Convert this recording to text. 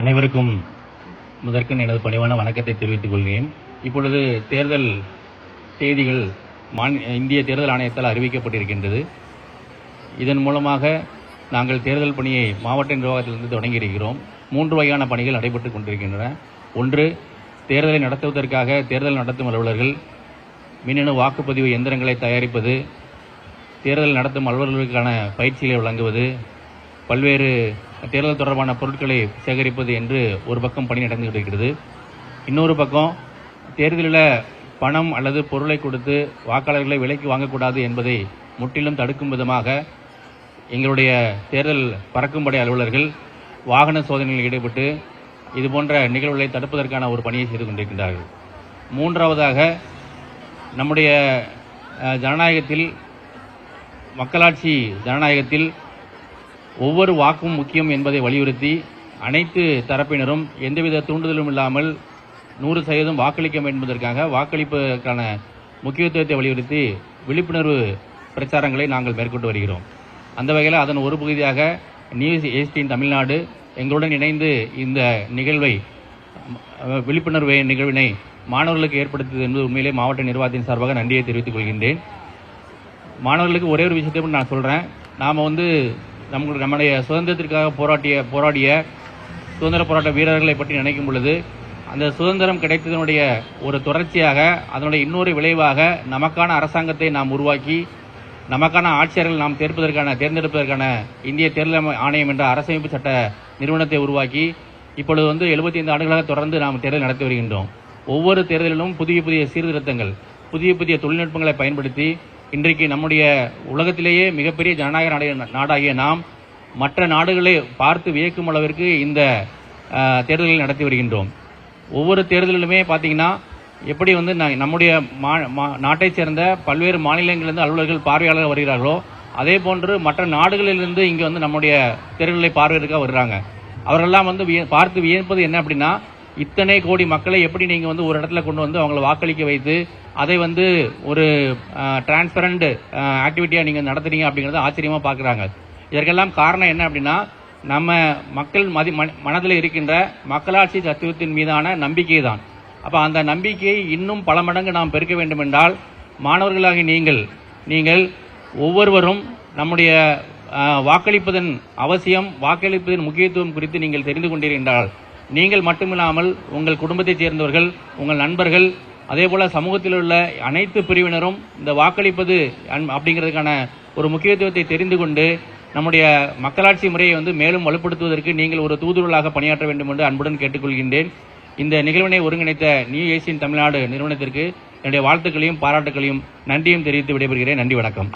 அனைவருக்கும் முதற்கண் எனது பணிவான வணக்கத்தை தெரிவித்துக் கொள்கிறேன். இப்பொழுது தேர்தல் தேதிகள் இந்திய தேர்தல் ஆணையத்தால் அறிவிக்கப்பட்டிருக்கின்றது. இதன் மூலமாக நாங்கள் தேர்தல் பணியை மாவட்ட நிர்வாகத்திலிருந்து தொடங்கியிருக்கிறோம். 3 வகையான பணிகள் நடைபெற்றுக் கொண்டிருக்கின்றன. ஒன்று, தேர்தலை நடத்துவதற்காக தேர்தல் நடத்தும் அலுவலர்கள் மின்னணு வாக்குப்பதிவு எந்திரங்களை தயாரிப்பது, தேர்தல் நடத்தும் அலுவலர்களுக்கான பயிற்சிகளை வழங்குவது, பல்வேறு தேர்தல் தொடர்பான பொருட்களை சேகரிப்பது என்று ஒரு பக்கம் பணி நடந்து கொண்டிருக்கிறது. இன்னொரு பக்கம், தேர்தலில் பணம் அல்லது பொருளை கொடுத்து வாக்காளர்களை விலைக்கு வாங்கக்கூடாது என்பதை முற்றிலும் தடுக்கும் விதமாக எங்களுடைய தேர்தல் பறக்கும்படை அலுவலர்கள் வாகன சோதனையில் ஈடுபட்டு இதுபோன்ற நிகழ்வுகளை தடுப்பதற்கான ஒரு பணியை செய்து கொண்டிருக்கின்றார்கள். மூன்றாவதாக, நம்முடைய ஜனநாயகத்தில், மக்களாட்சி ஜனநாயகத்தில் ஒவ்வொரு வாக்கும் முக்கியம் என்பதை வலியுறுத்தி அனைத்து தரப்பினரும் எந்தவித தூண்டுதலும் இல்லாமல் 100% வாக்களிக்க என்பதற்காக வாக்களிப்பதற்கான முக்கியத்துவத்தை வலியுறுத்தி விழிப்புணர்வு பிரச்சாரங்களை நாங்கள் மேற்கொண்டு வருகிறோம். அந்த வகையில் அதன் ஒரு பகுதியாக நியூஸ் 18 தமிழ்நாடு எங்களுடன் இணைந்து இந்த நிகழ்வை, விழிப்புணர்வு நிகழ்வினை மாணவர்களுக்கு ஏற்படுத்தியது என்பது உண்மையிலே மாவட்ட நிர்வாகத்தின் சார்பாக நன்றியை தெரிவித்துக் கொள்கின்றேன். மாணவர்களுக்கு ஒரே ஒரு விஷயத்தை நான் சொல்கிறேன். நாம் நம்முடைய சுதந்திரத்திற்காக போராடிய சுதந்திர போராட்ட வீரர்களை பற்றி நினைக்கும் பொழுது, அந்த சுதந்திரம் கிடைத்ததனுடைய ஒரு தொடர்ச்சியாக, அதனுடைய இன்னொரு விளைவாக நமக்கான அரசாங்கத்தை நாம் உருவாக்கி, நமக்கான ஆட்சியர்கள் நாம் தேர்ந்தெடுப்பதற்கான இந்திய தேர்தல் ஆணையம் என்ற அரசமைப்பு சட்ட நிறுவனத்தை உருவாக்கி இப்பொழுது 75 ஆண்டுகளாக தொடர்ந்து நாம் தேர்தல் நடத்தி வருகின்றோம். ஒவ்வொரு தேர்தலிலும் புதிய புதிய சீர்திருத்தங்கள், புதிய தொழில்நுட்பங்களை பயன்படுத்தி இன்றைக்கு நம்முடைய உலகத்திலேயே மிகப்பெரிய ஜனநாயக நாடாகிய நாம் மற்ற நாடுகளை பார்த்து வியக்கும் அளவிற்கு இந்த தேர்தல்களை நடத்தி வருகின்றோம். ஒவ்வொரு தேர்தலிலுமே பார்த்தீங்கன்னா, எப்படி நம்முடைய நாட்டைச் சேர்ந்த பல்வேறு மாநிலங்களிலிருந்து அலுவலர்கள் பார்வையாளர்கள் வருகிறார்களோ, அதே போன்று மற்ற நாடுகளிலிருந்து இங்கே நம்முடைய தேர்தல்களை பார்வையிட வருகிறாங்க. அவர்களெல்லாம் பார்த்து வியப்பது என்ன அப்படின்னா, இத்தனை கோடி மக்களை எப்படி நீங்க ஒரு இடத்துல கொண்டு அவங்களை வாக்களிக்க வைத்து அதை ஒரு டிரான்ஸ்பரண்ட் ஆக்டிவிட்டியா நீங்க நடத்துறீங்க அப்படிங்கறத ஆச்சரியமா பாக்குறாங்க. இதற்கெல்லாம் காரணம் என்ன அப்படின்னா, நம்ம மக்கள் மனதில் இருக்கின்ற மக்களாட்சி தத்துவத்தின் மீதான நம்பிக்கை தான். அப்ப அந்த நம்பிக்கையை இன்னும் பல மடங்கு நாம் பெருக்க வேண்டும் என்றால், மாணவர்களாகி நீங்கள் ஒவ்வொருவரும் நம்முடைய வாக்களிப்பதன் அவசியம், வாக்களிப்பதன் முக்கியத்துவம் குறித்து நீங்கள் தெரிந்து கொண்டிருக்கின்றால், நீங்கள் மட்டுமில்லாமல் உங்கள் குடும்பத்தைச் சேர்ந்தவர்கள், உங்கள் நண்பர்கள், அதே போல சமூகத்தில் உள்ள அனைத்து பிரிவினரும் இந்த வாக்களிப்பது அப்படிங்கிறதுக்கான ஒரு முக்கியத்துவத்தை தெரிந்து கொண்டு நம்முடைய மக்களாட்சி முறையை மேலும் வலுப்படுத்துவதற்கு நீங்கள் ஒரு தூதுவர்களாக பணியாற்ற வேண்டும் என்று அன்புடன் கேட்டுக்கொள்கின்றேன். இந்த நிகழ்வினை ஒருங்கிணைத்த நியூ 18 தமிழ்நாடு நிறுவனத்திற்கு என்னுடைய வாழ்த்துக்களையும் பாராட்டுகளையும் நன்றியும் தெரிவித்து விடைபெறுகிறேன். நன்றி, வணக்கம்.